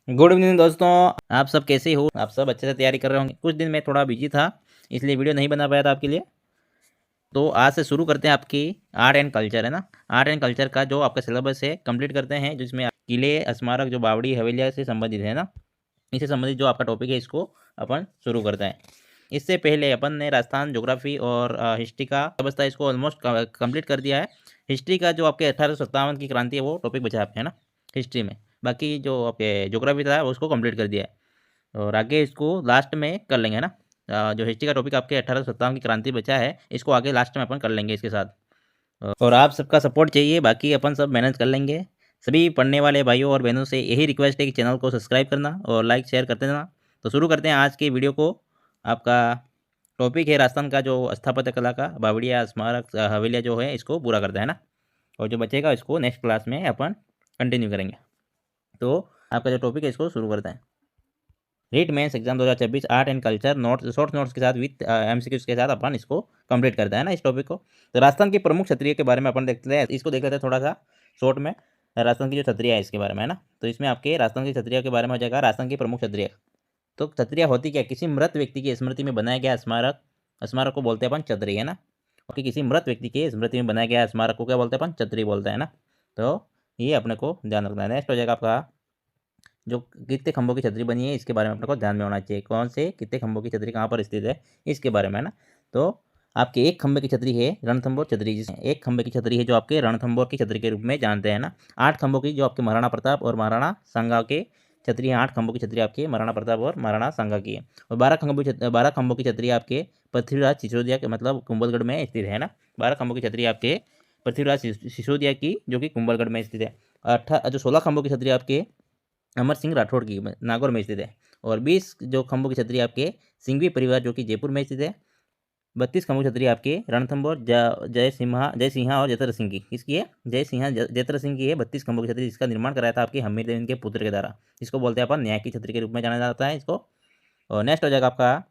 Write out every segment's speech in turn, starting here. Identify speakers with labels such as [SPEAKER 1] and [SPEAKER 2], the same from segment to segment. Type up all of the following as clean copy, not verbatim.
[SPEAKER 1] Good evening दोस्तों। आप सब कैसे हो? आप सब अच्छे से तैयारी कर रहे होंगे। कुछ दिन मैं थोड़ा बिजी था, इसलिए वीडियो नहीं बना पाया था आपके लिए। तो आज से शुरू करते हैं आपकी आर्ट एंड कल्चर, है ना। आर्ट एंड कल्चर का जो आपका सिलेबस है कंप्लीट करते हैं, जिसमें किले, स्मारक, जो बावड़ी हवेलियाँ से संबंधित है ना, इससे संबंधित जो आपका टॉपिक है इसको अपन शुरू करते हैं। इससे पहले अपन ने राजस्थान ज्योग्राफी और हिस्ट्री का अवस्था इसको ऑलमोस्ट कंप्लीट कर दिया है। हिस्ट्री का जो आपके 1857 की क्रांति है वो टॉपिक बचा आपके, है ना, हिस्ट्री में। बाकी जो आपके ज्योग्राफी था उसको कंप्लीट कर दिया है, और आगे इसको लास्ट में कर लेंगे, है ना। जो हिस्ट्री का टॉपिक आपके 1857 की क्रांति बचा है, इसको आगे लास्ट में अपन कर लेंगे इसके साथ। और आप सबका सपोर्ट चाहिए, बाकी अपन सब मैनेज कर लेंगे। सभी पढ़ने वाले भाइयों और बहनों से यही रिक्वेस्ट है कि चैनल को सब्सक्राइब करना और लाइक शेयर करते रहना। तो शुरू करते हैं आज के वीडियो को। आपका टॉपिक है राजस्थान का जो स्थापत्य कला का बावड़िया, स्मारक, हवेलियाँ जो है इसको पूरा करता है ना। और जो बचेगा इसको नेक्स्ट क्लास में अपन कंटिन्यू करेंगे। तो आपका जो टॉपिक है इसको शुरू करते हैं। REET mains exam 2026 art and culture notes, short notes के साथ विथ एमसीक्यूज के साथ अपन इसको कंप्लीट करते हैं ना इस टॉपिक को। तो राजस्थान की प्रमुख क्षत्रिय के बारे में अपन देखते हैं, इसको देख लेते हैं थोड़ा सा शॉर्ट में। राजस्थान की जो क्षत्रिय है इसके बारे में, है ना। तो इसमें आपके राजस्थान की क्षत्रिय के बारे में हो जाएगा राजस्थान की प्रमुख क्षत्रिय। तो क्षत्रिय होती क्या? किसी मृत व्यक्ति की स्मृति में बनाया गया स्मारक, स्मारक को बोलते हैं अपन क्षत्रिय, है ना। कि किसी मृत व्यक्ति की स्मृति में बनाया गया स्मारक को क्या बोलते हैं अपन? क्षत्रिय बोलते हैं ना। तो ये अपने को ध्यान रखना है। नेक्स्ट हो जाएगा आपका जो कितने खंभों की छतरी बनी है इसके बारे में अपने को ध्यान में होना चाहिए। कौन से कितने खंभों की छतरी कहाँ पर स्थित है इसके बारे में, है ना। तो आपके एक खंभे की छतरी है रणथंभौर छतरी, जिसे एक खंभे की छतरी है जो आपके रणथंभौर की छतरी के रूप में जानते हैं ना। 8 खंभों की जो आपके महाराणा प्रताप और महाराणा सांगा के छतरी है। 8 खंभों की छतरी आपके महाराणा प्रताप और महाराणा सांगा की है। और 12 खंभों की छतरी आपके पृथ्वीराज सिसोदिया के, मतलब कुंभलगढ़ में स्थित है ना। 12 खंभों की छतरी आपके पृथ्वीराज सिसोदिया की, जो कि कुंभलगढ़ में स्थित है। जो 16 खंभों की छतरी आपके अमर सिंह राठौड़ की नागौर में स्थित है। और 20 जो खंभों की छतरी आपके सिंघवी परिवार जो कि जयपुर में स्थित है। 32 खंभों की छतरी आपके रणथंभौर जय सिंहा और जयतर सिंह की, किसकी है? जय सिंहा जयतर सिंह की है 32 खंभों की छतरी, जिसका निर्माण कराया था आपके हमीर देव के पुत्र के द्वारा। इसको बोलते हैं अपन न्याय की छतरी के रूप में जाना जाता है इसको। और नेक्स्ट हो जाएगा आपका,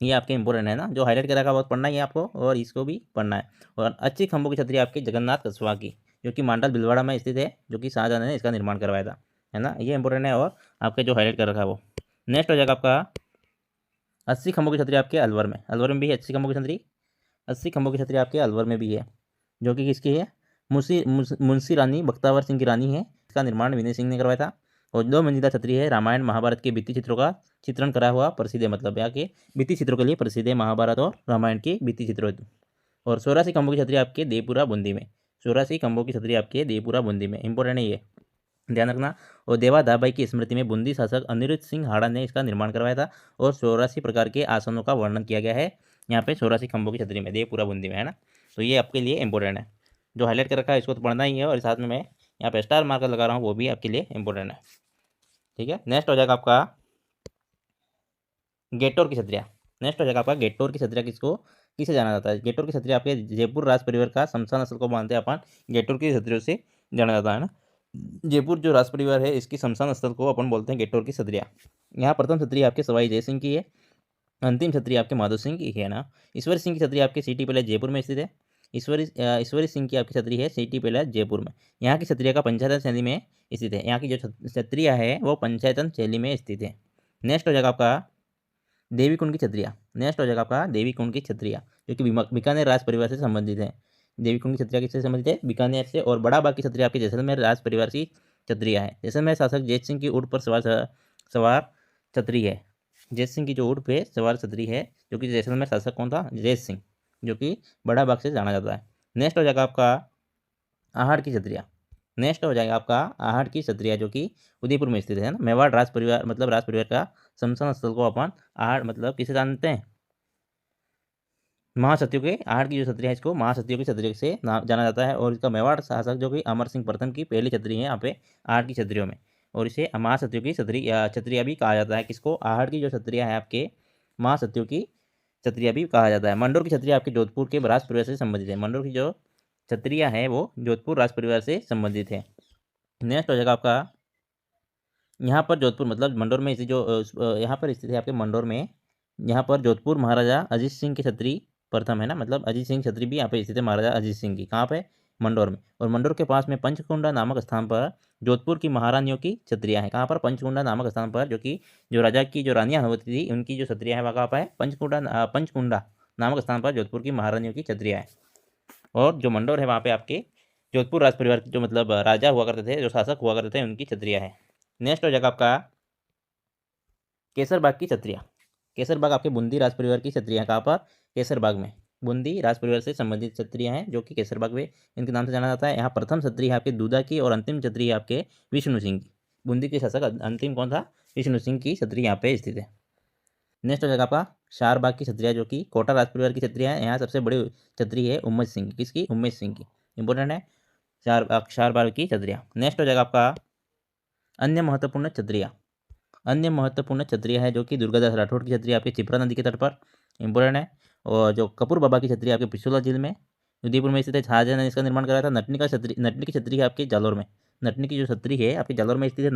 [SPEAKER 1] ये आपके इंपॉर्टेंट है ना, जो हाईलाइट करा का बहुत पढ़ना ही है आपको, और इसको भी पढ़ना है। और अच्छी खंभों की छतरी आपके जगन्नाथ कस्बा की, जो कि मांडल भिलवाड़ा में स्थित है, जो कि शाहजहां ने इसका निर्माण करवाया था, है ना। ये इंपॉर्टेंट है और आपके जो हाईलाइट कर रखा है वो। नेक्स्ट हो जाएगा आपका 80 खंभों की छतरी आपके अलवर में, अलवर में भी है 80 खंभों की छतरी। 80 खंभों की छतरी आपके अलवर में भी है, जो कि किसकी है? मुंशी रानी बख्तावर सिंह की रानी है। इसका निर्माण विनय सिंह ने करवाया था। और 2 मंजिला छतरी है, रामायण महाभारत के भित्ति चित्रों का चित्रण करा हुआ प्रसिद्ध है, मतलब यहाँ के भित्ति चित्रों के लिए प्रसिद्ध है महाभारत और रामायण के भित्ति चित्रों। और 84 खंभों की छतरी आपके देवपुरा बूंदी में, 84 खंभों की छतरी आपके देवपुरा बूंदी में, इंपॉर्टेंट है ये, ध्यान रखना। और देवा दाबाई की स्मृति में बूंदी शासक अनिरुद्ध सिंह हाड़ा ने इसका निर्माण करवाया था। और 84 प्रकार के आसनों का वर्णन किया गया है यहाँ पे 84 खंभों की छतरी में, देवपुरा बूंदी में, है ना। तो ये आपके लिए इंपॉर्टेंट है, जो हाईलाइट कर रखा है इसको तो पढ़ना ही है, और साथ में मैं यहाँ पे स्टार मार्कर लगा रहा हूँ, वो भी आपके लिए इंपॉर्टेंट है। ठीक है। नेक्स्ट हो जाएगा आपका गेटोर की छतरिया। नेक्स्ट हो जाएगा आपका गेटोर की छतरिया, किसे जाना जाता है? गेटोर की छतरिया आपके जयपुर राज परिवार का शमशान स्थल को मानते हैं अपन, गेटोर की छतरियों से जाना जाता है ना। जयपुर जो राज परिवार है इसकी शमशान स्थल को अपन बोलते हैं गेटोर की छतरिया। यहाँ प्रथम छतरी आपके सवाई जय सिंह की है। अंतिम छतरी आपके माधो सिंह की है ना। ईश्वरी सिंह की छतरी आपके सिटी पैलेस जयपुर में स्थित है। ईश्वरी सिंह की आपकी छतरी है सिटी पैलेस जयपुर में। यहाँ की छतरिया का पंचायतन शैली में स्थित है। यहाँ की जो छतरिया है वो पंचायतन शैली में स्थित है। नेक्स्ट हो जाएगा आपका देवी कुंड की छतरिया। नेक्स्ट हो जाएगा आपका देवी कुंड की छतरिया, जो कि बीकानेर राज परिवार से संबंधित है। देवी कुंड की छतरिया किससे संबंधित है? बीकानेर से। और बड़ा बाग की छतरिया आपके जैसलमेर राज परिवार की छतरिया है। जैसलमेर शासक जैत सिंह की ऊँट पर सवार छतरी है। जैत सिंह की जो ऊँट पे सवार छतरी है, जो कि जैसलमेर शासक कौन था? जैत सिंह, जो कि बड़ा बाग से जाना जाता है। नेक्स्ट हो जाएगा आपका आहड़ की छतरिया। नेक्स्ट हो जाएगा आपका आहड़ की छतरिया, जो कि उदयपुर में स्थित है ना। मेवाड़ राज परिवार, मतलब राज परिवार का शमशान स्थल को अपन आहड़, मतलब किसे जानते हैं? महासतियों के, आहड़ की जो छतरी है इसको महासतियों की छतरी से नाम जाना जाता है। और इसका मेवाड़ शासक जो कि अमर सिंह प्रथम की पहली छतरी है यहाँ पे आहड़ की छतरियों में। और इसे महासतियों की छतरिया भी कहा जाता है। किसको? आहड़ की जो छतरिया है आपके महासतियों की छतरिया भी कहा जाता है। मंडोर की छतरिया आपके जोधपुर के राज परिवार से संबंधित है। मंडोर की जो छतरिया है वो जोधपुर राज परिवार से संबंधित है। नेक्स्ट हो जाएगा आपका यहाँ पर जोधपुर, मतलब मंडोर में इसी जो यहाँ पर स्थित है आपके मंडोर में। यहाँ पर जोधपुर महाराजा अजीत सिंह की छतरी प्रथम है ना, मतलब अजीत सिंह छतरी भी यहाँ पे स्थित है, महाराजा अजीत सिंह की। कहाँ पे? मंडोर में। और मंडोर के पास में पंचकुंडा नामक स्थान पर जोधपुर की महारानियों की छत्रियाँ हैं। कहाँ पर? पंचकुंडा नामक स्थान पर, जो कि जो राजा की जो रानियाँ होती थी उनकी जो छत्रियाँ हैं वह कहाँ पर है? पंचकुंडा नामक स्थान पर जोधपुर की महारानियों की छत्रियाँ हैं। और जो मंडोर है वहाँ पे आपके जोधपुर राज परिवार के जो मतलब राजा हुआ करते थे, जो शासक हुआ करते थे, उनकी छत्रियाँ हैं। नेक्स्ट हो जाएगा आपका केसरबाग की छत्रियाँ। केसरबाग आपके बूंदी राज परिवार की छत्रियाँ हैं। कहाँ पर? केसरबाग में। बूंदी राज परिवार से संबंधित छत्रियाँ हैं जो कि केसरबाग में इनके नाम से जाना जाता है। यहाँ प्रथम छत्री है आपके दूधा की और अंतिम छत्री है आपके विष्णु सिंह की। बूंदी के शासक अंतिम कौन था? विष्णु सिंह की छत्री यहाँ पे स्थित है। नेक्स्ट हो जाएगा आपका शारबाग की छत्रियाँ, जो कि कोटा राज परिवार की छत्रियाँ हैं। यहाँ सबसे बड़ी छत्री है उम्मेद सिंह की। किसकी? उम्मेद सिंह की। इंपॉर्टेंट है शारबाग की छत्रियाँ। नेक्स्ट हो जाएगा आपका अन्य महत्वपूर्ण छत्रियाँ। अन्य महत्वपूर्ण छत्रियाँ है जो कि दुर्गादास राठौड़ की छत्री आपके चिपरा नदी के तट पर। इंपॉर्टेंट है। और जो कपूर बाबा की छत्री आपके पिछोला झील में उदयपुर में स्थित है। शाहजहां ने इसका निर्माण कराया था। नटनी की छत्री है आपके जालौर में। नटनी की जो छत्री है आपके जालौर में स्थित है।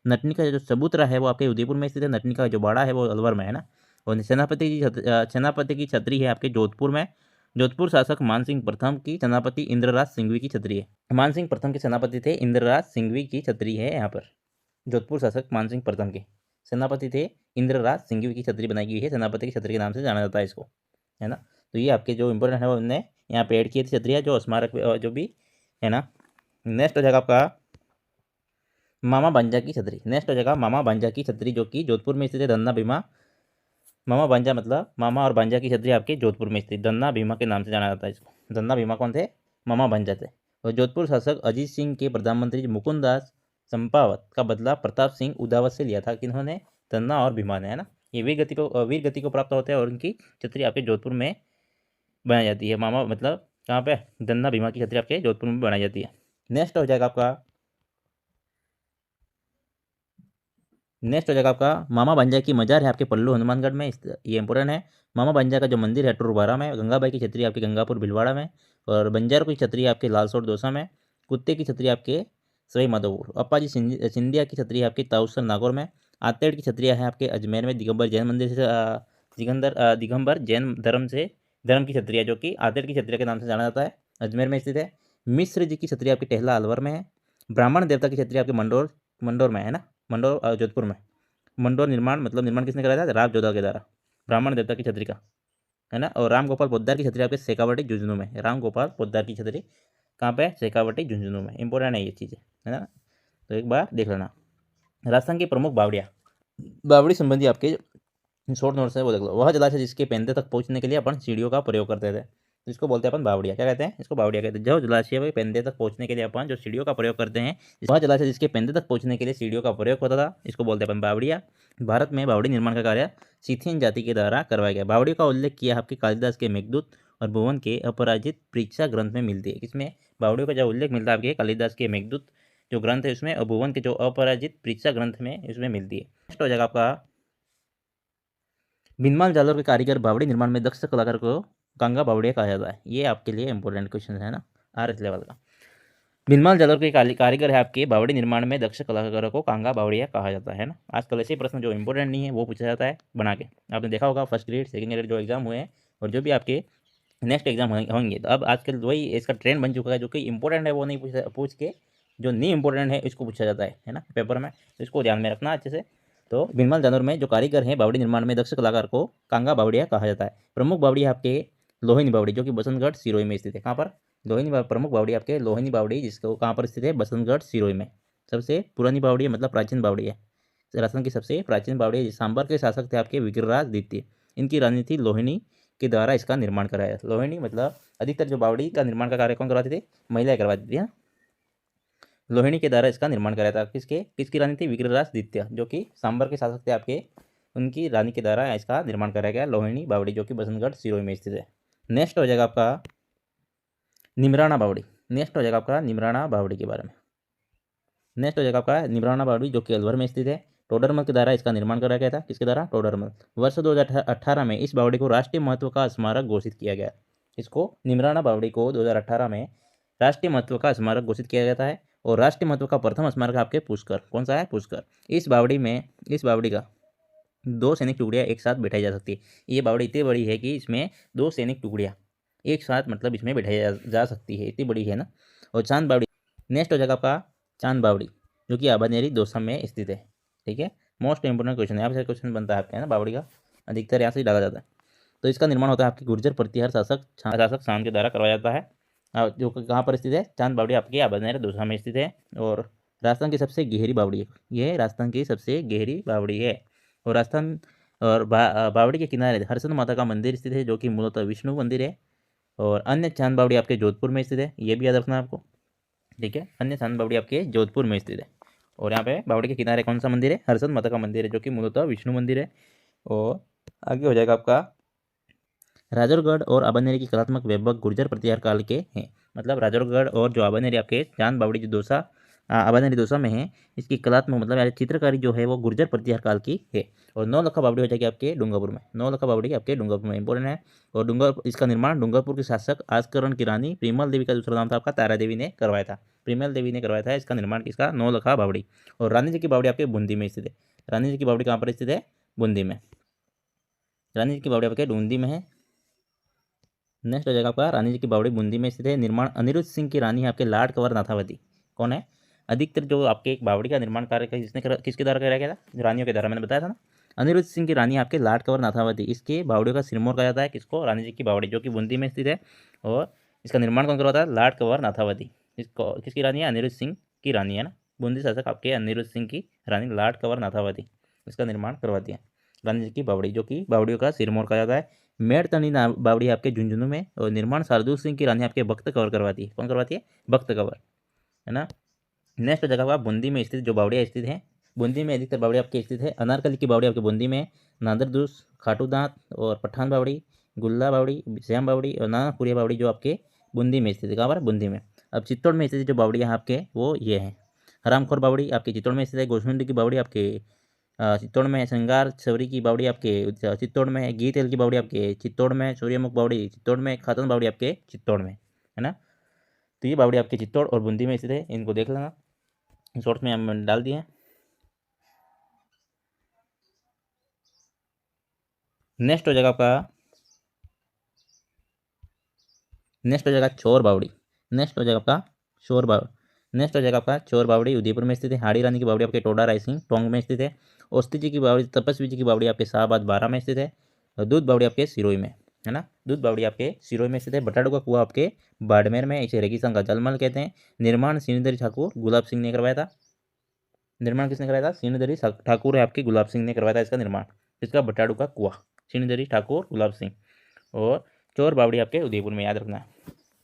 [SPEAKER 1] नटनी का जो चबूतरा है वो आपके उदयपुर में स्थित है। नटनी का जो बाड़ा है वो अलवर में है ना। और सेनापति की छत्री है आपके जोधपुर में। जोधपुर शासक मानसिंह प्रथम की सेनापति इंद्रराज सिंघवी की छत्री है। मानसिंह प्रथम के सेनापति थे इंद्रराज सिंघवी की छत्री है यहाँ पर। जोधपुर शासक मानसिंह प्रथम के सेनापति थे इंद्रराज सिंघवी की छत्री बनाई गई है। सेनापति की छत्री के नाम से जाना जाता है इसको, है ना। तो ये आपके जो इंपॉर्टेंट है वो उन्होंने यहाँ पे ऐड किए थे छत्रियाँ, जो स्मारक जो भी है ना। नेक्स्ट हो जाएगा आपका मामा भांजा की छत्री। नेक्स्ट हो जाएगा मामा भांजा की छत्री, जो कि जोधपुर में स्थित है। धन्ना भीमा। मामा भांजा मतलब मामा और भांजा की छत्री आपके जोधपुर में स्थित धन्ना भीमा के नाम से जाना जाता है इसको। धन्ना भीमा कौन थे? मामा भांजा थे। और जोधपुर शासक अजीत सिंह के प्रधानमंत्री मुकुंद दास चंपावत का बदला प्रताप सिंह उदावत से लिया था। किन्होंने? धन्ना और भीमा ने, है ना। ये वीर गति को प्राप्त होते हैं और उनकी छत्री आपके जोधपुर में बनाई जाती है। मामा मतलब कहाँ पे? धन्ना भीमा की छत्री आपके जोधपुर में बनाई जाती है। नेक्स्ट हो जाएगा आपका मामा भांजा की मजार है आपके पल्लू हनुमानगढ़ में। ये इंपॉर्टेंट है। मामा भांजा का जो मंदिर है टुरबारा में। गंगाबाई की छत्री आपके गंगापुर भिलवाड़ा में। और बंजारों की छत्री आपके लालसोट दौसा में। कुत्ते की छत्री आपके सवाई माधोपुर। अप्पाजी सिंधिया की छत्री है आपके ताउसर नागौर में। आतेड़ की छत्रियाँ हैं आपके अजमेर में दिगंबर जैन मंदिर से दिगंबर जैन धर्म की छत्रियाँ, जो कि आतेड़ की छत्रिया के नाम से जाना जाता है, अजमेर में स्थित है। मिश्र जी की छत्री आपकी टेहला अलवर में है। ब्राह्मण देवता की छत्री आपके मंडोर में है ना। मंडोर जोधपुर में। मंडोर निर्माण किसने कराया था? राव जोधा के द्वारा, ब्राह्मण देवता की छत्री का, है ना। और राम गोपाल पोद्दार की छत्री आपके शेखावटी झुंझुनू में। राम गोपाल पोद्दार की छत्री कहाँ पे? शेखावटी झुंझुनू में। इंपॉर्टेंट है ये चीज़ें, है ना। तो एक बार देख लेना। राजस्थान की प्रमुख बावड़ी संबंधी आपके शॉर्ट नोट्स है वो देख लो। वह जलाशय जिसके पेंदे तक पहुंचने के लिए अपन सीढ़ियों का प्रयोग करते थे, इसको बोलते हैं अपन बावड़िया। क्या कहते हैं इसको? बावड़िया कहते हैं। जो जलाशय में पेंदे तक पहुंचने के लिए अपन जो सीढ़ियों का प्रयोग करते हैं, वह जलाशय जिसके पेंदे तक पहुंचने के लिए सीढ़ियों का प्रयोग होता था, इसको बोलते हैं अपन बावड़िया। भारत में बावड़ी निर्माण का कार्य सीथियन जाति के द्वारा करवाया गया। बावड़ियों का उल्लेख किया आपके कालिदास के मेघदूत और भुवन के अपराजित परीक्षा ग्रंथ में मिलती है। किसमें? बावड़ियों का जो उल्लेख मिलता है आपके कालिदास के मेघदूत जो ग्रंथ है उसमें, और भुवन के जो अपराजित परीक्षा ग्रंथ में इसमें मिलती है। नेक्स्ट हो जाएगा आपका भीनमाल जालौर के कारीगर बावड़ी निर्माण में दक्ष कलाकार को कांगा बावड़िया कहा जाता है। ये आपके लिए इंपॉर्टेंट क्वेश्चन है ना, RS लेवल का। भीनमाल जालौर के कारीगर है आपके बावड़ी निर्माण में दक्ष कलाकारों को कांगा बावड़िया कहा जाता है ना। आजकल ऐसे प्रश्न जो इंपॉर्टेंट नहीं है वो पूछा जाता है बना के। आपने देखा होगा फर्स्ट ग्रेड सेकंड ग्रेड जो एग्जाम हुए हैं और जो भी आपके नेक्स्ट एग्जाम होंगे, तो अब आजकल वही इसका ट्रेंड बन चुका है। जो कि इंपॉर्टेंट है वो नहीं पूछ के जो नहीं इंपॉर्टेंट है इसको पूछा जाता है ना पेपर में। तो इसको ध्यान में रखना अच्छे से। तो भीनमाल जालौर में जो कारीगर हैं बावड़ी निर्माण में दक्ष कलाकार को कांगा बावड़िया कहा जाता है। प्रमुख बावड़ी आपके लोहिनी बावड़ी, जो कि बसंतगढ़ सिरोही में स्थित है। कहाँ पर? प्रमुख बावड़ी आपके लोहिनी बावड़ी, जिसको कहाँ पर स्थित है? बसंतगढ़ सिरोही में। सबसे पुरानी बावड़ी है, मतलब प्राचीन बावड़ी है। राजस्थान की सबसे प्राचीन बावड़ी है। सांबर के शासक थे आपके विग्रहराज द्वितीय। इनकी रानी थी लोहिनी के द्वारा इसका निर्माण कराया। लोहिनी मतलब अधिकतर जो बावड़ी का निर्माण का कार्य कौन करवाती थी? महिलाएं करवाती थी। लोहिणी के द्वारा इसका निर्माण कराया था। किसकी रानी थी? विग्रहराज द्वितीय, जो कि सांबर के शासक थे आपके, उनकी रानी के द्वारा इसका निर्माण कराया गया लोहिणी बावड़ी, जो कि बसंतगढ़ सिरोही में स्थित है। नेक्स्ट हो जाएगा आपका निमराना बावड़ी। नेक्स्ट हो जाएगा आपका निमराना बावड़ी के बारे में। नेक्स्ट हो जाएगा आपका निमराना बावड़ी, जो कि अलवर में स्थित है। टोडरमल के द्वारा इसका निर्माण कराया गया था। किसके द्वारा? टोडरमल। वर्ष 2018 में इस बावड़ी को राष्ट्रीय महत्व का स्मारक घोषित किया गया। इसको निमराना बावड़ी को 2018 में राष्ट्रीय महत्व का स्मारक घोषित किया जाता है। और राष्ट्रीय महत्व का प्रथम स्मारक आपके पुष्कर। कौन सा है? पुष्कर। इस बावड़ी का 2 सैनिक टुकड़ियाँ एक साथ बैठाई जा सकती है। ये बावड़ी इतनी बड़ी है कि इसमें 2 सैनिक टुकड़ियाँ एक साथ मतलब इसमें बैठाई जा सकती है, इतनी बड़ी है ना। और चांद बावड़ी नेक्स्ट हो जाएगा आपका चांद बावड़ी, जो कि आबानेरी दौसा में स्थित है। ठीक है, मोस्ट इंपोर्टेंट क्वेश्चन है, यहाँ से क्वेश्चन बनता है आपके, है ना, बावड़ी का अधिकतर यहाँ से ही डाला जाता है। तो इसका निर्माण होता है आपकी गुर्जर प्रतिहार शासक शान के द्वारा करवाया जाता है, जो कहाँ पर स्थित है, चांद बावड़ी आपकी आबानेरी दौसा में स्थित है। और राजस्थान की सबसे गहरी बावड़ी है, यह राजस्थान की सबसे गहरी बावड़ी है। और राजस्थान और बावड़ी के किनारे हरसन माता का मंदिर स्थित है, जो कि मूलतः विष्णु मंदिर है। और अन्य चांद बावड़ी आपके जोधपुर में स्थित है, ये भी याद रखना है आपको। ठीक है, अन्य चांद बावड़ी आपके जोधपुर में स्थित है। और यहाँ पे बावड़ी के किनारे कौन सा मंदिर है, हरसन माता का मंदिर है, जो कि मूलतः विष्णु मंदिर है। और आगे हो जाएगा आपका राजौरगढ़ और आबानेरी की कलात्मक वैभव गुर्जर प्रतिहार काल के हैं। मतलब राजौरगढ़ और जो आबानेरी आपके चांद बावड़ी जो दौसा आबानेरी दौसा में है, इसकी कलात्मक मतलब यार चित्रकारी जो है वो गुर्जर प्रतिहार काल की है। और नौलखा बावड़ी हो जाएगी आपके डूंगरपुर में, नौलखा बावड़ी आपके डूंगरपुर में इंपॉर्टेंट है। और इसका निर्माण डूंगरपुर के शासक आस्करण की रानी प्रीमल देवी का दूसरा नाम था आपका तारा देवी ने करवाया था, प्रीमल देवी ने करवाया था इसका निर्माण, किसका, नौलखा बावड़ी। और रानी जी की बावड़ी आपके बूंदी में स्थित है, रानी जी की बावड़ी कहाँ पर स्थित है, बूंदी में, रानी जी की बावड़ी आपके बूंदी में है। नेक्स्ट हो जाएगा आपका रानी जी की बावड़ी बूंदी में स्थित है। निर्माण अनिरुद्ध सिंह की रानी है आपके लाड कंवर नाथावती, कौन है, अधिकतर जो आपके एक बावड़ी का निर्माण कार्य किसके द्वारा कराया गया था, जो रानियों के द्वारा, मैंने बताया था ना। अनिरुद्ध सिंह की रानी आपके लाड कंवर नाथावती, इसके बावड़ियों का सिरमौर कहा जाता है, किसको, रानी जी की बावड़ी, जो कि बूंदी में स्थित है। और इसका निर्माण कौन करवाता है, लाड कंवर नाथावती, इसको किसकी रानी है, अनिरुद्ध सिंह की रानी है ना, बूंदी शासक आपके अनिरुद्ध सिंह की रानी लाड कंवर नाथावती, इसका निर्माण करवाती है रानी जी की बावड़ी, जो कि बावड़ियों का सिरमौर कहा जाता है। मेड़तनी बावड़ी आपके झुंझुनू में, और निर्माण शार्दुल सिंह की रानी आपके भक्त कंवर करवाती है, कौन करवाती है, भक्त कंवर, है ना। नेक्स्ट जगह आप बूंदी में स्थित जो बावड़ियाँ स्थित हैं, बूंदी में अधिकतर बावड़ी आपके स्थित है। अनारकली की बावड़ी आपके बूंदी में, नादरदूस, खाटू दांत और पठान बावड़ी, गुल्ला बावड़ी, श्याम बावड़ी और नानापुरिया बावड़ी जो आपके बूंदी में स्थित है, कहाँ पर, बूंदी में। अब चित्तौड़ में स्थित जो बावड़ी यहाँ आपके वो ये हैं, हरामखोर बावड़ी आपके चित्तौड़ में स्थित है। गोसमुंडी की बावड़ी आपके चित्तौड़ में है। श्रृंगार छवरी की बावड़ी आपके चित्तौड़ में है। घी तेल की बावड़ी आपके चित्तौड़ में। सूर्यमुख बावड़ी चित्तौड़ में। खातन बावड़ी आपके चित्तौड़ में, है ना। तो ये बावड़ी आपके चित्तौड़ और बूंदी में स्थित है, इनको देख लेना, शॉर्ट्स में हम डाल दिए। नेक्स्ट हो जाएगा आपका, नेक्स्ट हो जाएगा चोर बावड़ी, नेक्स्ट हो जाएगा आपका चोर बावड़ी, नेक्स्ट हो जाएगा आपका चोर बावड़ी उदयपुर में स्थित है। हाड़ी रानी की बावड़ी आपके टोडा रायसिंह टोंग में स्थित है। औस्ती जी की बावड़ी, तपस्वी जी की बावड़ी आपके शाहबाद 12 में स्थित है। और दूध बावड़ी आपके सिरोही में, है ना, दूध बावड़ी आपके सिरोही में स्थित है। बटाडू का कुआ आपके बाड़मेर में, इसे रेगिस्तान का जलमल कहते हैं। निर्माण सिंहदरी ठाकुर गुलाब सिंह ने करवाया था, निर्माण किसने कराया था, सिंहदरी ठाकुर है आपके गुलाब सिंह ने करवाया था इसका निर्माण, इसका बटाडू का कुआ, सिंहदरी ठाकुर गुलाब सिंह। और चोर बावड़ी आपके उदयपुर में, याद रखना है।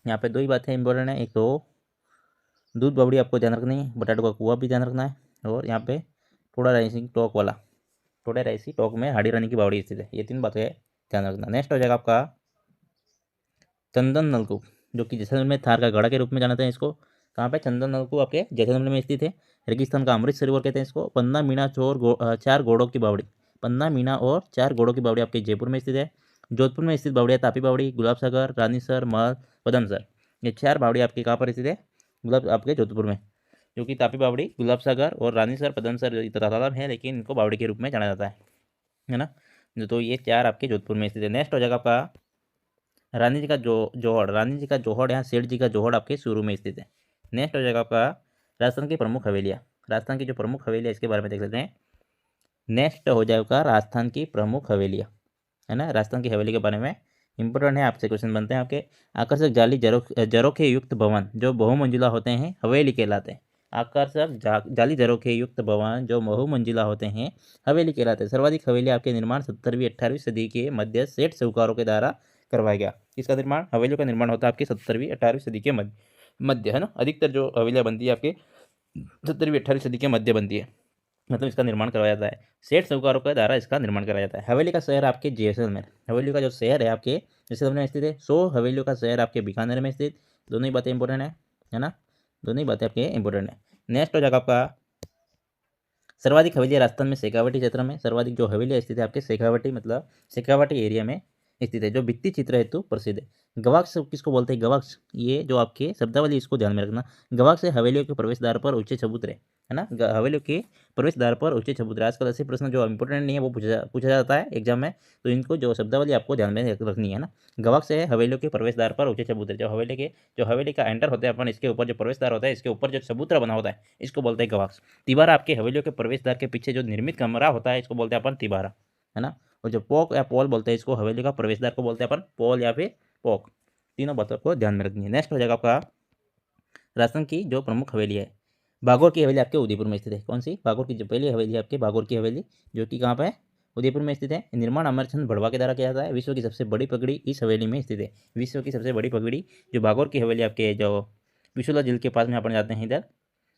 [SPEAKER 1] यहाँ पे दो ही बातें इंपॉर्टेंट है, एक तो दूध बावड़ी आपको ध्यान रखनी है, बटाटो का कुआ भी ध्यान रखना है। और यहाँ पे टोडा रायसिंह टोक वाला, टोडा रायसिंह टोक में हाड़ी रानी की बावड़ी स्थित है, ये 3 बातें ध्यान रखना। नेक्स्ट हो जाएगा आपका चंदन नलकूप, जो कि जैसलमेर में थार का गढ़ा के रूप में जानते हैं इसको। कहाँ पे, चंदन नलकूप आपके जैसलमेर में स्थित है। रेगिस्तान का अमृत सरोवर कहते हैं इसको। पन्ना मीना 4 घोड़ों की बावड़ी, पन्ना मीना और 4 घोड़ों की बावड़ी आपके जयपुर में स्थित है। जोधपुर में स्थित बावड़ी तापी बावड़ी, गुलाब सागर, रानीसर, महल, पदमसर, ये 4 बावड़ी आपकी कहाँ पर स्थित है, गुलाब आपके जोधपुर में, जो कि तापी बावड़ी, गुलाब सागर और रानीसर, पदमसर तालाब है, लेकिन इनको बावड़ी के रूप में जाना जाता है ना। तो ये 4 आपके जोधपुर में स्थित है। नेक्स्ट हो जाएगा आपका रानी जी का जोहड़, रानी जी का जोहड़, यहाँ सेठ जी का जोहड़ आपके शुरू में स्थित है। नेक्स्ट हो जाएगा आपका राजस्थान की प्रमुख हवेलियाँ, राजस्थान की जो प्रमुख हवेलियाँ इसके बारे में देख लेते हैं। नेक्स्ट हो जाएगा राजस्थान की प्रमुख हवेलियाँ, है ना, राजस्थान की हवेली के बारे में इंपॉर्टेंट है, आपसे क्वेश्चन बनते हैं आपके। आकर्षक जाली झरोखे युक्त भवन जो बहुमंजिला होते हैं हवेली कहलाते हैं। आकर्षक जाली झरोखे युक्त भवन जो बहुमंजिला होते हैं हवेली कहलाते हैं। सर्वाधिक हवेली आपके निर्माण 17वीं 18वीं सदी के मध्य सेठ साहूकारों के द्वारा करवाया गया। इसका निर्माण, हवेलियों का निर्माण होता है आपकी 17वीं 18वीं सदी के मध्य, है ना। अधिकतर जो हवेलियाँ बनती है आपके 17वीं 18वीं सदी के मध्य बनती है, मतलब इसका निर्माण करवाया जाता है। सेठ साहूकारों के द्वारा इसका निर्माण कराया जाता है। हवेली का शहर आपके जैसलमेर, हवेली का जो शहर है आपके जैसलमेर में स्थित है। 100 हवेलियों का शहर आपके बीकानेर में स्थित, दोनों ही बातें इंपॉर्टेंट है ना, दोनों ही बातें आपके इंपॉर्टेंट है। नेक्स्ट हो जाएगा आपका सर्वाधिक हवेलियाँ राजस्थान में शेखावाटी क्षेत्र में, सर्वाधिक जो हवेलियाँ स्थित है आपके शेखावाटी, मतलब शेखावाटी एरिया में स्थित है, जो भित्ति चित्र हेतु प्रसिद्ध है। गवाक्ष किसको बोलते हैं, गवाक्ष, ये जो आपके शब्दावली इसको ध्यान में रखना। गवाक्ष से हवेलियों के प्रवेश द्वार पर ऊंचे चबूतरे, है ना। हवेलियों के प्रवेश द्वार पर ऊंचे चबूतरे, आजकल ऐसे प्रश्न जो इंपॉर्टेंट नहीं है वो पूछा जाता है एग्जाम में, तो इनको जो शब्दावली आपको ध्यान में रखनी है ना। गवाक्ष से है हवेलियों के प्रवेश द्वार पर ऊंचे चबूतरे, जो हवेली का एंटर होता है अपन, इसके ऊपर जो प्रवेश द्वार होता है, इसके ऊपर जो चबूतरा बना होता है, इसको बोलते हैं गवाक्ष। तिबारा आपके हवेलियों के प्रवेश द्वार के पीछे जो निर्मित कमरा होता है, इसको बोलते हैं अपन तिबारा, है ना। और जो पोक या पोल बोलते हैं इसको, हवेली का प्रवेश द्वार को बोलते हैं अपन पोल या फिर पोक। तीनों बातों को ध्यान में रखनी है। नेक्स्ट हो जाएगा आपका राजस्थान की जो प्रमुख हवेली है। बागोर की हवेली आपके उदयपुर में स्थित है। कौन सी? बागोर की जो पहली हवेली है आपके बागोर की हवेली, जो कि कहाँ पर है? उदयपुर में स्थित है। निर्माण अमरचंद बड़वा के द्वारा किया जाता है। विश्व की सबसे बड़ी पगड़ी इस हवेली में स्थित है। विश्व की सबसे बड़ी पगड़ी जो बागोर की हवेली आपके जो पिछोला झील के पास में अपन जाते हैं इधर,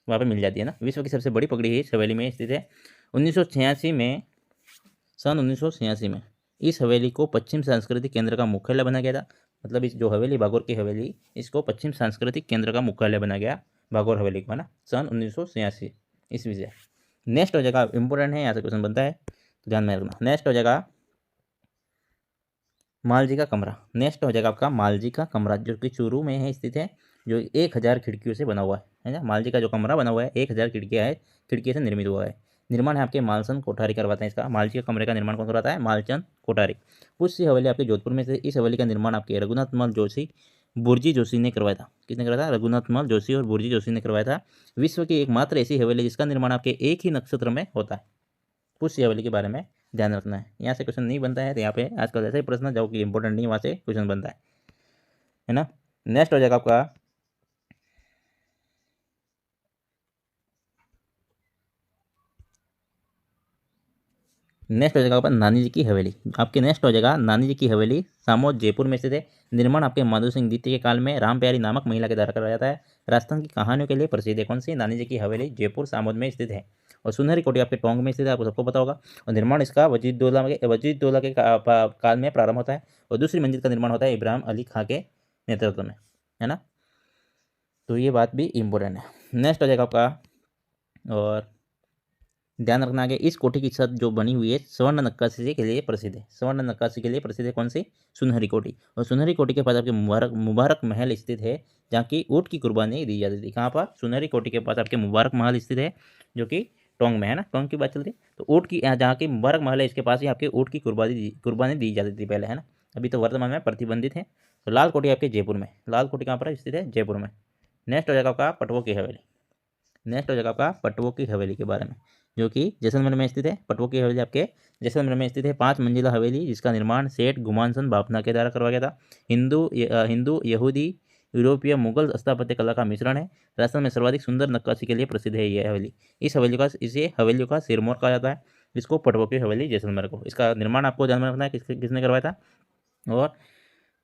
[SPEAKER 1] वहाँ पर मिल जाती है ना। विश्व की सबसे बड़ी पगड़ी इस हवेली में स्थित है। 1986 में, सन 1986 में इस हवेली को पश्चिम सांस्कृतिक केंद्र का मुख्यालय बनाया गया था। मतलब इस जो हवेली बागोर की हवेली, इसको पश्चिम सांस्कृतिक केंद्र का मुख्यालय बनाया गया बागोर हवेली को, है ना, सन 1986 ईस्वी से। नेक्स्ट हो जाएगा, इंपॉर्टेंट है, यहाँ से क्वेश्चन बनता है तो ध्यान में रखना। नेक्स्ट हो जाएगा मालजी का कमरा। नेक्स्ट हो जाएगा आपका मालजी का कमरा, जो कि चूरू में है स्थित है, जो 1000 खिड़कियों से बना हुआ है ना। मालजी का जो कमरा बना हुआ है 1000 खिड़कियाँ है, खिड़की से निर्मित हुआ है। निर्माण है आपके मालचंद कोठारी करवाते हैं इसका। मालजी का कमरे का निर्माण कौन करवाता है? मालचंद कोठारी। पुष्य हवेली आपके जोधपुर में से, इस हवेली का निर्माण आपके रघुनाथ मल जोशी बुर्जी जोशी ने करवाया था। किसने करवाया था? रघुनाथ मल जोशी और बुर्जी जोशी ने करवाया था। विश्व की एकमात्र ऐसी हवेली जिसका निर्माण आपके एक ही नक्षत्र में होता है। पुष्य हवेली के बारे में ध्यान रखना है। यहाँ से क्वेश्चन नहीं बनता है, तो यहाँ पे आजकल ऐसे ही प्रश्न जो कि इंपॉर्टेंट नहीं, वहाँ से क्वेश्चन बनता है ना। नेक्स्ट हो जाएगा आपका नानी जी की हवेली। आपके नेक्स्ट हो जाएगा नानी जी की हवेली, सामोद जयपुर में स्थित है। निर्माण आपके माधो सिंह द्वितीय के काल में राम प्यारी नामक महिला के द्वारा कराया जाता है। राजस्थान की कहानियों के लिए प्रसिद्ध है। कौन सी? नानी जी की हवेली जयपुर सामोद में स्थित है। और सुनहरी कोठी आपके टोंक में स्थित है, आपको सबको पता होगा। और निर्माण इसका वजीदुद्दौला के काल में प्रारंभ होता है। और दूसरी मंजिल का निर्माण होता है इब्राहिम अली खां के नेतृत्व में, है ना। तो ये बात भी इम्पोर्टेंट है। नेक्स्ट हो जाएगा आपका, और ध्यान रखना आगे, इस कोठी की छत जो बनी हुई है स्वर्ण नक्काशी के लिए प्रसिद्ध है। स्वर्ण नक्काशी के लिए प्रसिद्ध है। कौन सी? सुनहरी कोठी। और सुनहरी कोठी के पास आपके मुबारक महल स्थित है, जहाँ की ऊँट की कुर्बानी दी जाती थी। कहाँ पर? सुनहरी कोठी के पास आपके मुबारक महल स्थित है, जो कि टोंक में है ना। टोंक की बात चल रही है, तो ऊँट की जहाँ की मुबारक महल है, इसके पास ही आपके ऊँट की कुर्बानी दी जाती थी पहले, है ना। अभी तो वर्तमान में प्रतिबंधित है। तो लाल कोठी आपके जयपुर में, लाल कोठी कहाँ पर स्थित है? जयपुर में। नेक्स्ट हो जाएगा आपका पटवों की हवेली। नेक्स्ट हो जाएगा आपका पटवों की हवेली के बारे में, जो कि जैसलमेर में स्थित है। पटवों की हवेली आपके जैसलमेर में स्थित है। 5 मंजिला हवेली, जिसका निर्माण सेठ गुमानसन बापना के द्वारा करवाया गया था। हिंदू यहूदी यूरोपीय मुगल स्थापत्य कला का मिश्रण है। राजस्थान में सर्वाधिक सुंदर नक्काशी के लिए प्रसिद्ध है यह हवेली। इसे हवेलियों का सिरमौर कहा जाता है, जिसको पटवों की हवेली जैसलमेर को। इसका निर्माण आपको ध्यान में रखना है, किसने करवाया था। और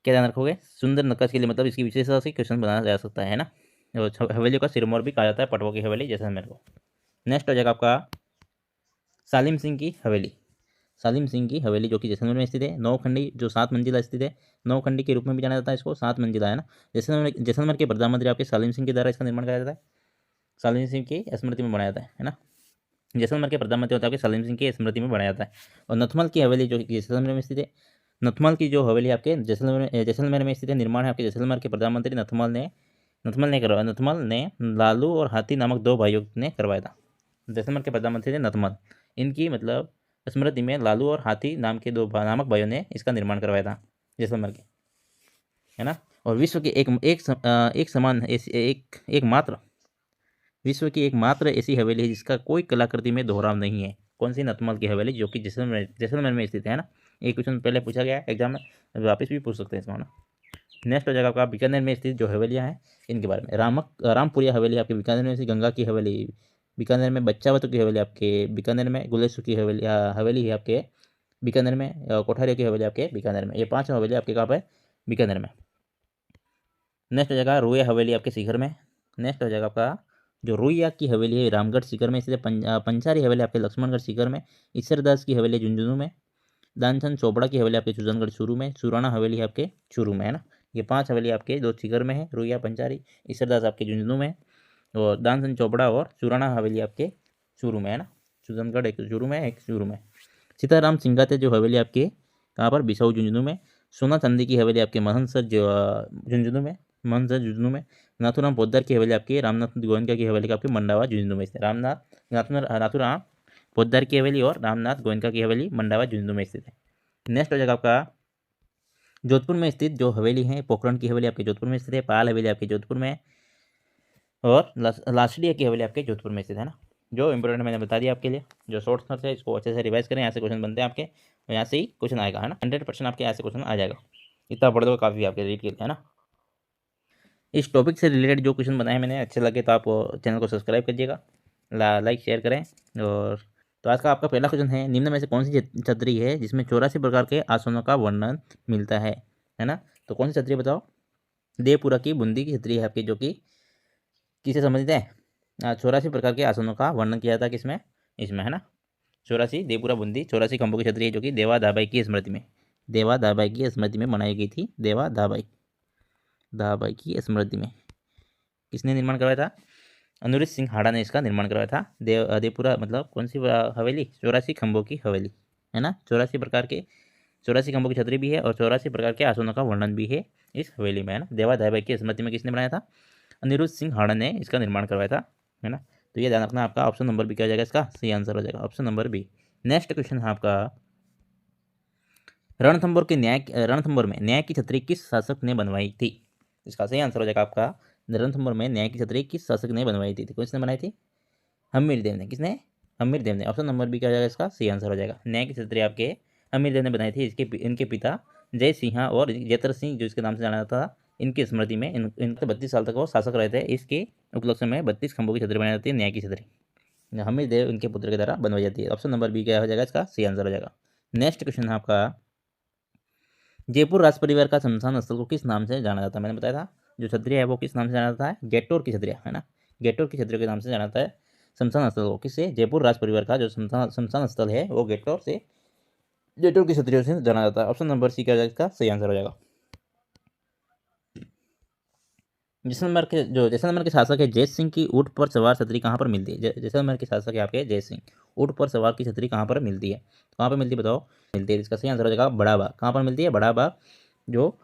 [SPEAKER 1] क्या ध्यान रखोगे? सुंदर नक्काशी के लिए, मतलब इसकी विशेषता से क्वेश्चन बनाया जा सकता है ना। हवेलियों का सिरमौर भी कहा जाता है पटवों की हवेली जैसलमेर को। नेक्स्ट हो जाएगा आपका सालिम सिंह की हवेली। सालिम सिंह की हवेली, जो कि जैसलमेर में स्थित है। 9 खंडी, जो 7 मंजिला स्थित है। 9 खंडी के रूप में भी जाना जाता है इसको, 7 मंजिला, है ना। जैसलमेर के प्रधानमंत्री आपके सालिम सिंह के द्वारा इसका निर्माण कराया जाता है। सालिम सिंह की स्मृति में बनाया जाता है ना। जैसलमेर के प्रधानमंत्री होता है आपके सालिम सिंह की स्मृति में बनाया जाता है। और नथमल की हवेली, जो कि जैसलमेर में स्थित है। नथमल की जो हवेली आपके जैसलमेर में स्थित है। निर्माण है आपके जैसलमेर के प्रधानमंत्री नथमल ने लालू और हाथी नामक 2 भाइयों ने करवाया था। जैसलमेर के प्रधानमंत्री थे नथमल, इनकी मतलब स्मृति में लालू और हाथी नामक भाइयों ने इसका निर्माण करवाया था जैसलमेर के, है ना। और विश्व की एकमात्र ऐसी हवेली है जिसका कोई कलाकृति में दोहराव नहीं है। कौन सी? नथमल की हवेली, जो कि जैसलमेर में स्थित है ना। एक क्वेश्चन पहले पूछा गया है एग्जाम में, वापस भी पूछ सकते हैं इसमें ना। नेक्स्ट हो जाएगा आपका बीकानेर में स्थित जो हवेलियाँ हैं इनके बारे में। रामपुरिया हवेली आपके बीकानेर में, गंगा की हवेली बीकानेर में, बच्चावतु की हवेली आपके बीकानेर में, गुलेसु की हवेली है आपके बीकानेर में, कोठारिया की हवेली आपके बीकानेर में। ये 5 हवेली आपके कहाँ पर? बीकानेर में। नेक्स्ट हो जाएगा रुइया हवेली आपके सीकर में। नेक्स्ट हो जाएगा आपका जो रुइया की हवेली है रामगढ़ सीकर में स्थित है। पंचारी हवेली आपके लक्ष्मणगढ़ सीकर में। ईश्वरदास की हवेली झुंझुनू में। दानचंद चोपड़ा की हवेली आपके सुजनगढ़ चूरू में। सुराना हवेली है आपके चूरू में, है ना। ये 5 हवेली आपके 2 सीकर में है, रुइया, पंचारी, ईश्वरदास आपके झुंझुनू में, और दानचंद चोपड़ा और सुराना हवेली आपके चूरू में, है ना। सुजनगढ़ एक चूरू में, एक चूरू में। सीताराम सिंगाते जो हवेली आपके कहाँ पर? बिसाऊ झुंझुनू में। सोना चांदी की हवेली आपके महंसर झुंझुनू में। मंझ झुंझुनू में। नाथूराम पोद्दार की हवेली आपकी रामनाथ गोयनका की हवेली का आपकी मंडावा झुंझुनू में स्थित। नाथूराम पोद्दार की हवेली और रामनाथ गोयनका की हवेली मंडावा झुंझुनू में स्थित है। नेक्स्ट हो जाएगा आपका जोधपुर में स्थित जो हवेली है, पोखरण की हवेली आपके जोधपुर में स्थित है। पाल हवेली आपके जोधपुर में, और लासड़िया की हवेली आपके जोधपुर में स्थित है ना। जो इंपॉर्टेंट मैंने बता दिया आपके लिए, जो शॉर्ट नोट्स है इसको अच्छे से रिवाइज करें, यहाँ से क्वेश्चन बनते हैं आपके, और यहाँ से ही क्वेश्चन आएगा है ना। 100% आपके यहाँ से क्वेश्चन आ जाएगा, इतना पढ़ दो काफ़ी आपके रीड के लिए है ना। इस टॉपिक से रिलेटेड जो क्वेश्चन बनाए मैंने अच्छे लगे तो आप चैनल को सब्सक्राइब करिएगा, लाइक शेयर करें। और तो आज का आपका पहला क्वेश्चन है, निम्न में से कौन सी छतरी है जिसमें 84 प्रकार के आसनों का वर्णन मिलता है ना। तो कौन सी छतरी बताओ। देवपुरा की बूंदी की छतरी है आपकी, जो कि किससे संबंधित है। 84 प्रकार के आसनों का वर्णन किया था किसमें, इसमें है ना। 84 देवपुरा बूंदी 84 खंभों की छतरी है, जो कि देवा दाबाई की स्मृति में, देवा दाबाई की स्मृति में बनाई गई थी। देवा दाबाई की स्मृति में किसने निर्माण करवाया था। अनुरुद्ध सिंह हाड़ा ने इसका निर्माण करवाया था। देवपुरा मतलब कौन सी हवेली, 84 खंभों की हवेली है ना। 84 प्रकार के 84 खंभों की छतरी भी है और 84 प्रकार के आसनों का वर्णन भी है इस हवेली में है ना। देवा दाबाई की स्मृति में किसने बनाया था, अनिरुद्ध सिंह हाड़ा ने इसका निर्माण करवाया था है ना। तो ये ध्यान रखना, आपका ऑप्शन नंबर बी क्या हो जाएगा, इसका सही आंसर हो जाएगा option number B. Next question है आपका, रणथंभौर में न्याय की छतरी किस शासक ने बनवाई थी। इसका सही आंसर हो जाएगा आपका, रणथंभौर में न्याय की छतरी किस शासक ने बनवाई थी, किसने बनाई थी, हम्मीरदेव ने। किसने, हम्मीरदेव ने। ऑप्शन नंबर बी क्या हो जाएगा, इसका सही आंसर हो जाएगा। न्याय की छतरी आपके हम्मीरदेव ने बनाई थी। इनके पिता जय सिंह और जयतर सिंह जो इसके नाम से जाना जाता था, इनकी स्मृति में इनके 32 साल तक वो शासक रहे थे। इसके उपलक्ष्य में 32 खंभों की छतरी बनाई जाती है, न्याय की छतरी हम्मीरदेव इनके पुत्र के द्वारा बनवाई जाती है। ऑप्शन नंबर बी क्या हो जाएगा, इसका सही आंसर हो जाएगा। नेक्स्ट क्वेश्चन है आपका, जयपुर राज परिवार का शमशान स्थल को किस नाम से जाना जाता है। मैंने बताया था जो छतरिया है वो किस नाम से जाना जाता है, गेटोर की छतरिया है ना। गेटोर की छतरिया के नाम से जाना जाता है शमशान स्थल को। किससे, जयपुर राज परिवार का जो शमशान स्थल है वो गेटोर की छतरियों से जाना जाता है। ऑप्शन नंबर सी क्या हो जाएगा, इसका सही आंसर हो जाएगा। जैसलमेर के शासक है जय सिंह की ऊँट पर सवार छतरी कहाँ पर मिलती है। जैसलमेर के शासक है आपके जय सिंह, ऊँट पर सवार की छतरी कहाँ पर मिलती है, कहाँ पर मिलती है बताओ। मिलती है, इसका सही आंसर हो जाएगा बड़ा बाग। कहाँ पर मिलती है, बड़ा बाग, जो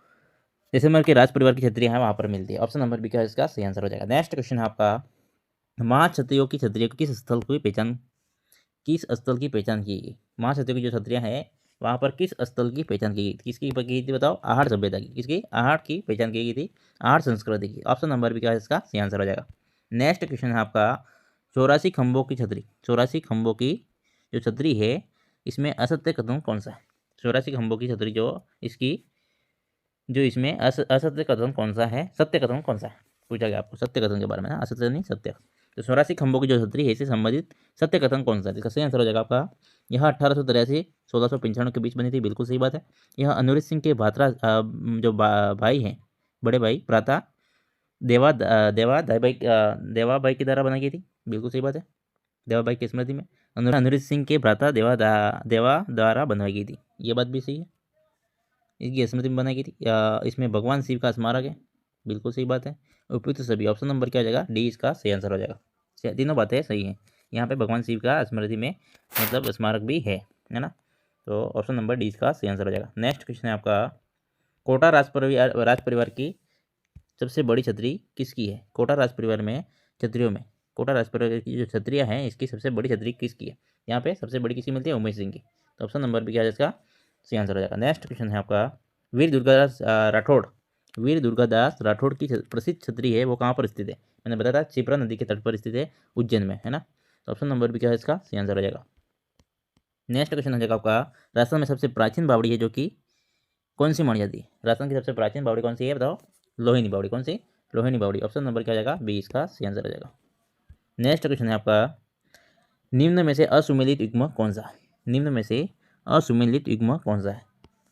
[SPEAKER 1] जैसलमेर के राज परिवार की छतरी है वहाँ पर मिलती है। ऑप्शन नंबर बी का इसका सही आंसर हो जाएगा। नेक्स्ट क्वेश्चन है आपका, महाक्षत्रियों की छतरियों को किस स्थल की पहचान की गई। महाक्षत्रियों की जो छतरियाँ हैं वहाँ पर किस स्थल की पहचान की गई, किसकी की थी बताओ, आहड़ सभ्यता की। किसकी, आहड़ की पहचान की गई थी, आहड़ संस्कृति की। ऑप्शन नंबर बी का इसका सही आंसर हो जाएगा। नेक्स्ट क्वेश्चन है आपका, 84 खंभों की छतरी, 84 खंभों की जो छतरी है इसमें असत्य कथन कौन सा है। 84 खंभों की छतरी जो इसमें असत्य कथन कौन सा है, सत्य कथन कौन सा है पूछा गया आपको, सत्य कथन के बारे में, असत्य नहीं सत्य। तो 84 खंभों की जो छतरी है इससे संबंधित सत्य कथन कौन सा है, इसका सही आंसर हो जाएगा आपका, यह 1883 1695 के बीच बनी थी। बिल्कुल सही बात है। यह अनुरुद्ध सिंह के भातरा जो भाई हैं, बड़े भाई भ्राता देवाबाई के द्वारा बनाई गई थी। बिल्कुल सही बात है, देवाबाई की स्मृति में अनुरुद्ध सिंह के भ्राता देवा द्वारा बनवाई गई थी, ये बात भी सही है, इसकी स्मृति में बनाई गई थी। इसमें भगवान शिव का स्मारक है, बिल्कुल सही बात है। उपयुक्त सभी, ऑप्शन नंबर क्या हो जाएगा, डी इसका सही आंसर हो जाएगा। तीनों बातें सही हैं, यहाँ पे भगवान शिव का स्मृति में मतलब स्मारक भी है ना। तो ऑप्शन नंबर डी इसका सही आंसर हो जाएगा। नेक्स्ट क्वेश्चन है आपका, कोटा राज परिवार की सबसे बड़ी छतरी किसकी है। कोटा राज परिवार में छतरियों में कोटा राज परिवार की जो छतरियाँ हैं इसकी सबसे बड़ी छतरी किसकी है, यहाँ पे सबसे बड़ी किसकी मिलती है, उमेश सिंह की। तो ऑप्शन नंबर भी क्या है इसका सही आंसर हो जाएगा। नेक्स्ट क्वेश्चन है आपका, वीर दुर्गादास राठौड़ की प्रसिद्ध छतरी है वो कहाँ पर स्थित है। मैंने बताया था क्षिप्रा नदी के तट पर स्थित है, उज्जैन में है ना। तो ऑप्शन नंबर भी क्या है इसका सही आंसर हो जाएगा। नेक्स्ट क्वेश्चन हो जाएगा आपका, राजस्थान में सबसे प्राचीन बावड़ी है जो कि कौन सी मानी जाती है। राजस्थान की सबसे प्राचीन बावड़ी कौन सी है बताओ, लोहिनी बावड़ी। कौन सी, लोहिनी बावड़ी। ऑप्शन नंबर क्या हो जाएगा, बी इसका सही आंसर हो जाएगा। नेक्स्ट क्वेश्चन है आपका, निम्न में से असुमेलित युग्म कौन सा है। निम्न में से असुमेलित युग्म कौन सा है।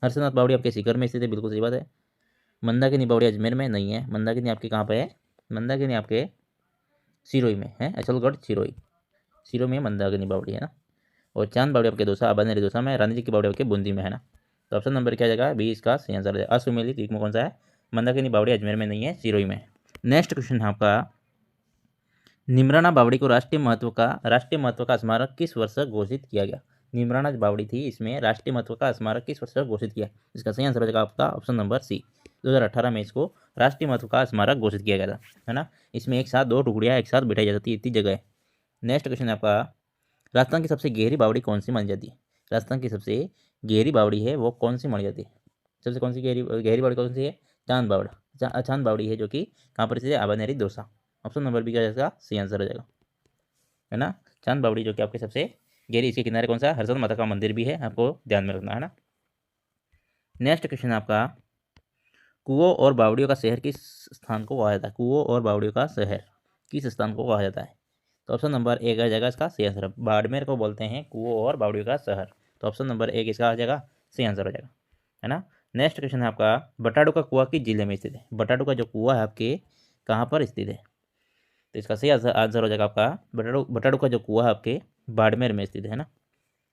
[SPEAKER 1] हर्षनाथ बावड़ी आपके सीकर में स्थित है, बिल्कुल सही बात है। मंदाकिनी बावड़ी अजमेर में नहीं है, मंदाकिनी आपके कहाँ पे है, मंदाकिनी आपके सिरोही में है, अचलगढ़ सिरोही में मंदाकिनी बावड़ी है ना। और चांद बावड़ी आपके दौसा आबानेरी दौसा में, रानी जी की बावड़ी आपके बूंदी में है ना। तो ऑप्शन नंबर क्या जाएगा, बी इसका सही आंसर है। असुमेलित युग्म कौन सा है, मंदाकिनी बावड़ी अजमेर में नहीं है, सिरोही में है। नेक्स्ट क्वेश्चन है आपका, निमराना बावड़ी को राष्ट्रीय महत्व का स्मारक किस वर्ष घोषित किया गया। निमराना बावड़ी थी, इसमें राष्ट्रीय महत्व का स्मारक किस वर्ष घोषित किया। इसका सही आंसर हो जाएगा आपका ऑप्शन नंबर सी, 2018 में इसको राष्ट्रीय महत्व का स्मारक घोषित किया गया था, है ना। इसमें एक साथ 2 टुकड़ियाँ एक साथ बिठाई जाती है, इतनी जगह है। नेक्स्ट क्वेश्चन है आपका, राजस्थान की सबसे गहरी बावड़ी कौन सी मानी जाती है? राजस्थान की सबसे गहरी बावड़ी है वो कौन सी मानी जाती है? सबसे कौन सी गहरी गहरी बावड़ी कौन सी है? चांद बावड़ा, चांद बावड़ी है, जो कि कहाँ पर स्थित है? आबनेरी दौसा। ऑप्शन नंबर बी क्या जाएगा? सी आंसर हो जाएगा, है ना। चांद बावड़ी जो कि आपके सबसे गहरी, इसके किनारे कौन सा? हरसद माता का मंदिर भी है, आपको ध्यान में रखना, है ना। नेक्स्ट क्वेश्चन है आपका, कुओं और बावड़ियों का शहर किस स्थान को कहा जाता है? कुओं और बावड़ियों का शहर किस स्थान को कहा जाता है? तो ऑप्शन नंबर एक आ जाएगा इसका सही आंसर। बाड़मेर को बोलते हैं कुओं और बावड़ियों का शहर, तो ऑप्शन नंबर एक इसका आ जाएगा सही आंसर हो जाएगा, है ना। नेक्स्ट क्वेश्चन है आपका, बटाडू का कुआं किस जिले में स्थित है? बटाडू का जो कुआं है आपके कहाँ पर स्थित है? तो इसका सही आंसर हो जाएगा आपका, बटाडू का जो कुआं है आपके बाड़मेर में स्थित है ना।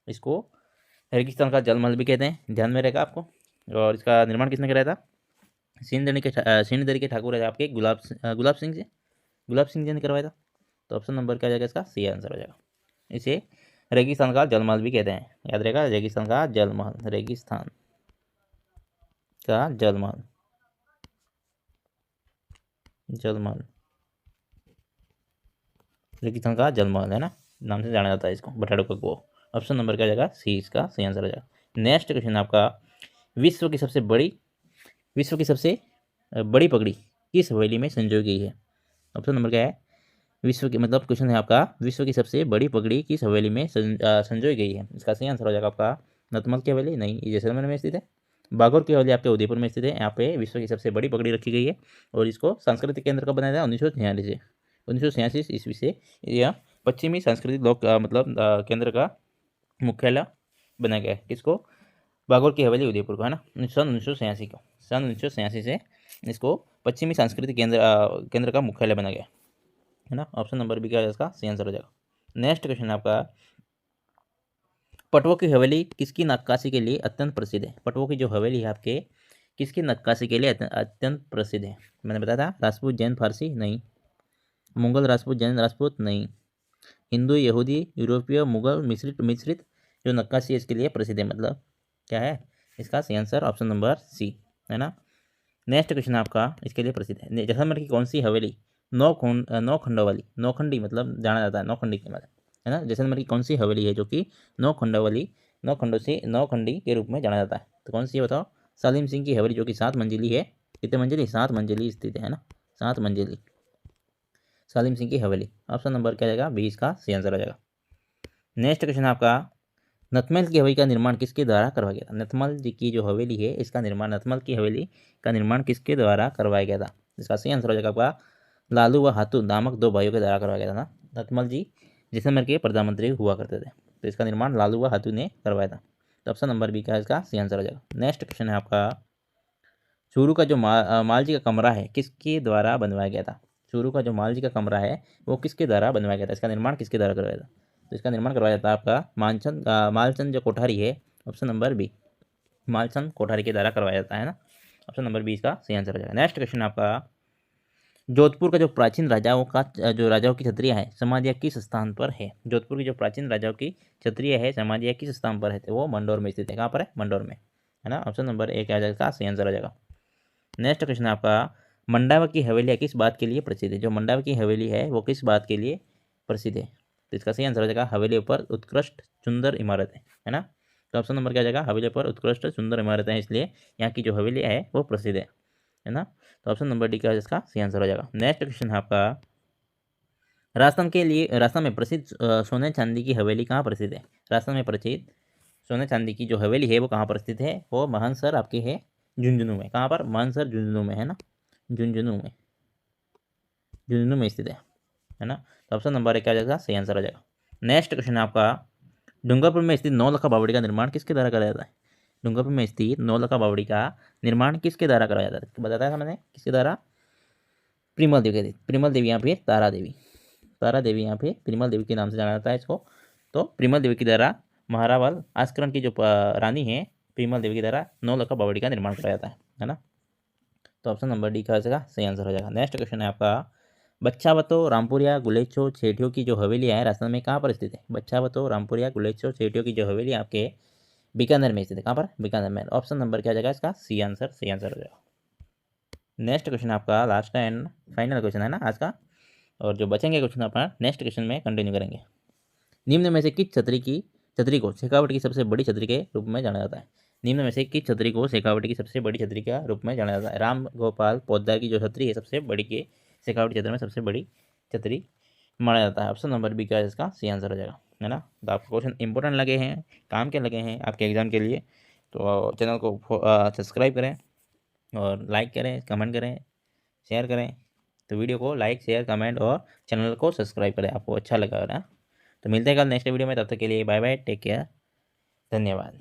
[SPEAKER 1] इसको रेगिस्तान का जल महल भी कहते हैं, ध्यान में रहेगा आपको। और इसका निर्माण किसने कराया था? सिंधदरी के ठाकुर है आपके गुलाब सिंह जी ने करवाया था। तो ऑप्शन नंबर क्या जाएगा इसका? सी आंसर हो जाएगा। इसे रेगिस्तान का जल महल भी कहते हैं, याद रहेगा, रेगिस्तान का जल महल, रेगिस्तान का जल महल, रेगिस्तान का जल महल, है ना, नाम से जाना जाता है इसको, बटाडो का कुआं। ऑप्शन नंबर क्या जाएगा? सी इसका सही आंसर हो जाएगा। नेक्स्ट क्वेश्चन आपका, विश्व की सबसे बड़ी पगड़ी किस हवेली में संजोई गई है? ऑप्शन नंबर क्या है? विश्व की, मतलब क्वेश्चन है आपका, विश्व की सबसे बड़ी पगड़ी किस हवेली में संजोई गई है? इसका सही आंसर हो जाएगा आपका नतमल की हवेली, नहीं, ये जैसलमेर में स्थित है। बागौर की हवेली आपके उदयपुर में स्थित है। यहाँ पे विश्व की सबसे बड़ी पगड़ी रखी गई है, और इसको सांस्कृतिक केंद्र का बनाया था 1946 ईस्वी से यह पश्चिमी सांस्कृतिक मतलब केंद्र का मुख्यालय बनाया गया है। किसको? बागौर की हवेली उदयपुर को, है ना। सन 1986 से इसको पश्चिमी सांस्कृतिक केंद्र का मुख्यालय बनाया गया है ना। ऑप्शन नंबर बी क्या इसका सही आंसर हो जाएगा। नेक्स्ट क्वेश्चन है आपका, पटवों की हवेली किसकी नक्काशी के लिए अत्यंत प्रसिद्ध है? पटवों की जो हवेली है आपके किसकी नक्काशी के लिए अत्यंत प्रसिद्ध है? मैंने बताया था, राजपूत जैन फारसी नहीं, मुगल राजपूत जैन राजपूत नहीं, हिंदू यहूदी यूरोपीय मुगल मिश्रित जो नक्काशी है इसके लिए प्रसिद्ध है, मतलब क्या है इसका सही आंसर? ऑप्शन नंबर सी, है ना। नेक्स्ट क्वेश्चन आपका इसके लिए प्रसिद्ध है, जैसलमेर की कौन सी हवेली नौ खंडों वाली, नौखंडी मतलब जाना जाता है, नौखंडी के मतलब, है ना। जैसलमेर की कौन सी हवेली है जो कि नौ खंडों से नौखंडी के रूप में जाना जाता है? तो कौन सी है बताओ? सालिम सिंह की हवेली, जो कि 7 मंजिली है। कितने मंजिली? 7 मंजिली स्थित है ना, 7 मंजिली सालिम सिंह की हवेली। ऑप्शन नंबर क्या जाएगा? बी इसका सही आंसर हो जाएगा। नेक्स्ट क्वेश्चन आपका, नथमल की हवेली का निर्माण किसके द्वारा करवाया गया था? नथमल जी की जो हवेली है इसका निर्माण, नथमल की हवेली का निर्माण किसके द्वारा करवाया गया था? इसका सही आंसर हो जाएगा आपका, लालू व हाथू नामक 2 भाइयों के द्वारा करवाया गया था ना। नथमल जी जैसलमेर के प्रधानमंत्री हुआ करते थे, तो इसका निर्माण लालू व हाथू ने करवाया था। तो ऑप्शन नंबर बी का इसका सही आंसर हो जाएगा। नेक्स्ट क्वेश्चन है आपका, चूरू का जो माल जी का कमरा है किसके द्वारा बनवाया गया था? चूरू का जो माल जी का कमरा है वो किसके द्वारा बनवाया गया था? इसका निर्माण किसके द्वारा करवाया था? तो इसका निर्माण करवाया जाता है आपका मालचंद जो कोठारी है, option number B, Malchand Kothari के द्वारा करवाया जाता है ना। ऑप्शन नंबर बी इसका सही आंसर हो जाएगा। नेक्स्ट क्वेश्चन आपका, जोधपुर का जो प्राचीन राजाओं की छत्रियाँ है समाधियाँ किस स्थान पर है? जोधपुर की जो प्राचीन राजाओं की छत्रियाँ है समाधियाँ किस स्थान पर है? तो वो मंडौर में स्थित है। कहाँ पर है? मंडौर में, है ना। ऑप्शन नंबर एक आ जाएगा, सही आंसर हो जाएगा। नेक्स्ट क्वेश्चन है आपका, मंडावा की हवेली किस बात के लिए प्रसिद्ध है? जो मंडावा की हवेली है वो किस बात के लिए प्रसिद्ध है? तो इसका सही आंसर हो जाएगा, हवेली पर उत्कृष्ट सुंदर इमारत है ना। तो ऑप्शन नंबर क्या जाएगा? हवेली पर उत्कृष्ट सुंदर इमारत है, इसलिए यहाँ की जो हवेली है वो प्रसिद्ध है ना। तो ऑप्शन नंबर डी का इसका सही आंसर हो जाएगा। नेक्स्ट क्वेश्चन है आपका, राजस्थान में प्रसिद्ध सोने चांदी की हवेली कहाँ प्रसिद्ध है? राजस्थान में प्रसिद्ध सोने चांदी की जो हवेली है वो कहाँ पर स्थित है? वो मानसर आपके है झुंझुनू में। कहाँ पर? मानसर झुंझुनू में, है ना, झुंझुनू में स्थित है ना। तो ऑप्शन नंबर एक क्या जाएगा? सही आंसर हो जाएगा। नेक्स्ट क्वेश्चन है आपका, डूंगरपुर में स्थित नौलखा बावड़ी का निर्माण किसके द्वारा कराया जाता है? डूंगरपुर में स्थित नौलखा बावड़ी का निर्माण किसके द्वारा कराया जाता है? बताया था मैंने किसके द्वारा? प्रिमल देवी या फिर तारा देवी या फिर प्रिमल देवी के नाम से जाना जाता है इसको। तो प्रिमल देवी के द्वारा महारावल आस्करण की जो रानी है प्रिमल देवी के द्वारा नौलखा बावड़ी का निर्माण कराया जाता है ना। तो ऑप्शन नंबर डी का सही आंसर हो जाएगा। नेक्स्ट क्वेश्चन है आपका, बच्छावतो रामपुरिया गुलेचो छेटियों की जो हवेली है राजस्थान में कहाँ पर स्थित है? बच्छावतो रामपुरिया गुलेचो छेटियों की जो हवेली आपके बीकानेर में स्थित है। कहाँ पर? बीकानेर में। ऑप्शन नंबर क्या जाएगा इसका? सी आंसर, सही आंसर हो जाएगा। नेक्स्ट क्वेश्चन आपका लास्ट एंड फाइनल क्वेश्चन है ना आज का, और जो बचेंगे क्वेश्चन अपना नेक्स्ट क्वेश्चन में कंटिन्यू करेंगे। निम्न में से किस छतरी को शेखावटी की सबसे बड़ी छतरी के रूप में जाना जाता है? निम्न में से किस छतरी को शेखावटी की सबसे बड़ी छतरी के रूप में जाना जाता है? राम गोपाल पोद्दार की जो छतरी है सबसे बड़ी के शेखावटी क्षेत्र में सबसे बड़ी छतरी माना जाता है। ऑप्शन नंबर बी का इसका सही आंसर हो जाएगा, है ना। तो आपको क्वेश्चन इंपॉर्टेंट लगे हैं, काम के लगे हैं आपके एग्जाम के लिए, तो चैनल को सब्सक्राइब करें और लाइक करें, कमेंट करें, शेयर करें। तो वीडियो को लाइक, शेयर, कमेंट और चैनल को सब्सक्राइब करें, आपको अच्छा लगा ना। तो मिलते हैं कल नेक्स्ट वीडियो में, तब तक के लिए बाय बाय, टेक केयर, धन्यवाद।